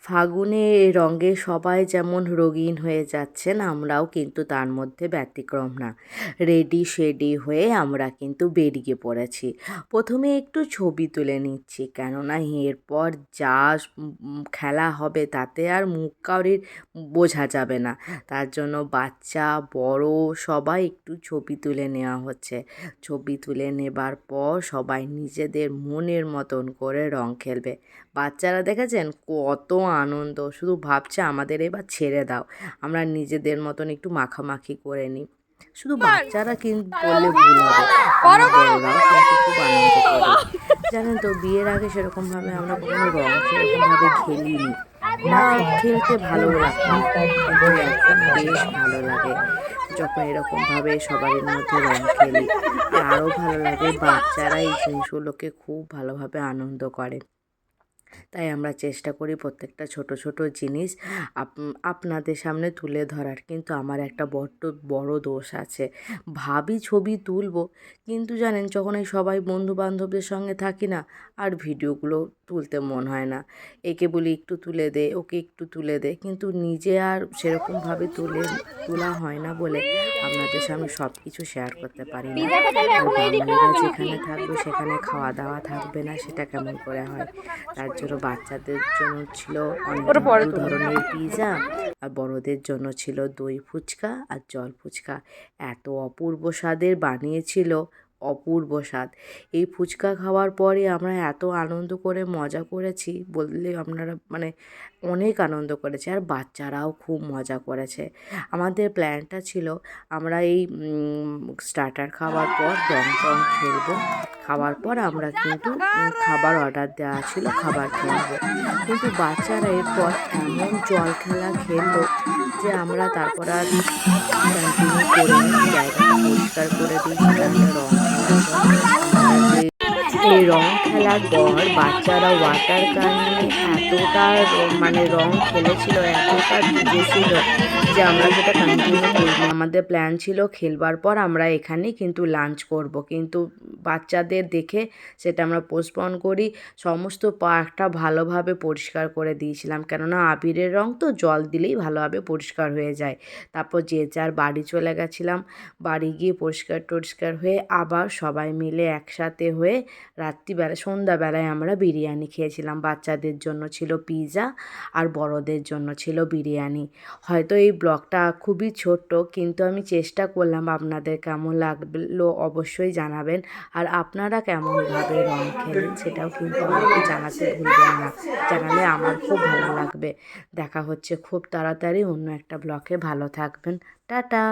ফাগুনে রঙে সবাই যেমন রঙিন হয়ে যাচ্ছেন, আমরাও কিন্তু তার মধ্যে ব্যতিক্রম না। রেডি শেডি হয়ে আমরা কিন্তু বেরিয়ে পড়েছি। প্রথমে একটু ছবি তুলে নিচ্ছি, কেননা এরপর যা খেলা হবে তাতে আর মুখ কাউরির বোঝা যাবে না। তার জন্য বাচ্চা বড় সবাই একটু ছবি তুলে নেওয়া হচ্ছে। ছবি তুলে নেবার পর সবাই নিজেদের মনের মতন করে রং খেলবে। বাচ্চারা দেখেছেন কত আনন্দ, শুধু ভাবছে আমাদের এবার ছেড়ে দাও, আমরা নিজেদের মতন একটু মাখামাখি করে নিই। শুধু বাচ্চারা কিন্তু বললে ভুল হবে, আমরা বড়রাও কিন্তু খুব আনন্দ করি। জানেন তো, বিয়ের আগে সেরকমভাবে আমরা কখনো রং সেরকমভাবে খেলিনি, না খেলতে ভালো লাগতো, কিন্তু এখন বেশ ভালো লাগে যখন এরকমভাবে সবারই মধ্যে রং খেলি। আর আরও ভালো লাগে, বাচ্চারা এই জিনিসগুলোকে খুব ভালোভাবে আনন্দ করে। তাই আমরা চেষ্টা করি প্রত্যেকটা ছোট ছোট জিনিস আপনাদের সামনে তুলে ধরার। কিন্তু আমার একটা বড় দোষ আছে, ভাবি ছবি তুলবো, কিন্তু জানেন যখন এই সবাই বন্ধু বান্ধবদের সঙ্গে থাকি না, আর ভিডিওগুলো তুলতে মন হয় না। একে বলি একটু তুলে দে, ওকে একটু তুলে দে, কিন্তু নিজে আর সেরকমভাবে তোলা হয় না বলে আপনাদের সামনে সব কিছু শেয়ার করতে পারি না। আর বাঙালিরা যেখানে থাকবে সেখানে খাওয়া দাওয়া থাকবে না, সেটা কেমন করে হয়? তার জন্য বাচ্চাদের জন্য ছিল অনেক দু ধরনের পিৎজা, আর বড়দের জন্য ছিল দই ফুচকা আর জল ফুচকা। এত অপূর্ব স্বাদের বানিয়েছিল, অপূর্ব স্বাদ। এই ফুচকা খাওয়ার পরে আমরা এত আনন্দ করে মজা করেছি বললে আপনারা অনেক আনন্দ করেছে, আর বাচ্চারাও খুব মজা করেছে। আমাদের প্ল্যানটা ছিল আমরা এই স্টার্টার খাওয়ার পর রং খেলবো, খাওয়ার পর আমরা কিন্তু খাবার অর্ডার দেওয়া ছিল, খাবার কিনবো। কিন্তু বাচ্চারা এরপর এমন জল খেলা খেললো যে আমরা তারপর আর কন্টিনিউ করিনি। জায়গাটা পরিষ্কার করে দিয়েছিলাম রং খেলার পর। আমরা যে এই রং খেলার পর বাচ্চারা ওয়াটার গান নিয়ে এতটা রং খেলেছিল, এতটা ভিজেছিল যে আমরা সেটা কন্টিনিউ করিনি। আমাদের প্ল্যান ছিল খেলবার পর আমরা এখানেই কিন্তু লাঞ্চ করব, কিন্তু বাচ্চাদের দেখে সেটা আমরা পোস্টপন করি। সমস্ত পার্কটা ভালোভাবে পরিষ্কার করে দিয়েছিলাম, কেননা আবিরের রং তো জল দিলেই ভালোভাবে পরিষ্কার হয়ে যায়। তারপর যে যার বাড়ি চলে গেছিলাম, বাড়ি গিয়ে পরিষ্কার হয়ে আবার সবাই মিলে একসাথে হয়ে সন্ধ্যাবেলায় আমরা বিরিয়ানি খেয়েছিলাম। বাচ্চাদের জন্য ছিল পিৎজা আর বড়দের জন্য ছিল বিরিয়ানি। হয়তো এই ব্লগটা খুবই ছোট্ট, কিন্তু আমি চেষ্টা করলাম, আপনাদের কেমন লাগলো অবশ্যই জানাবেন। আর আপনারা কেমনভাবে রং খেলেন সেটাও কিন্তু আমাকে জানাতে ভুলবেন না, জানালে আমার খুব ভালো লাগবে। দেখা হচ্ছে খুব তাড়াতাড়ি অন্য একটা ব্লগে। ভালো থাকবেন, টাটা।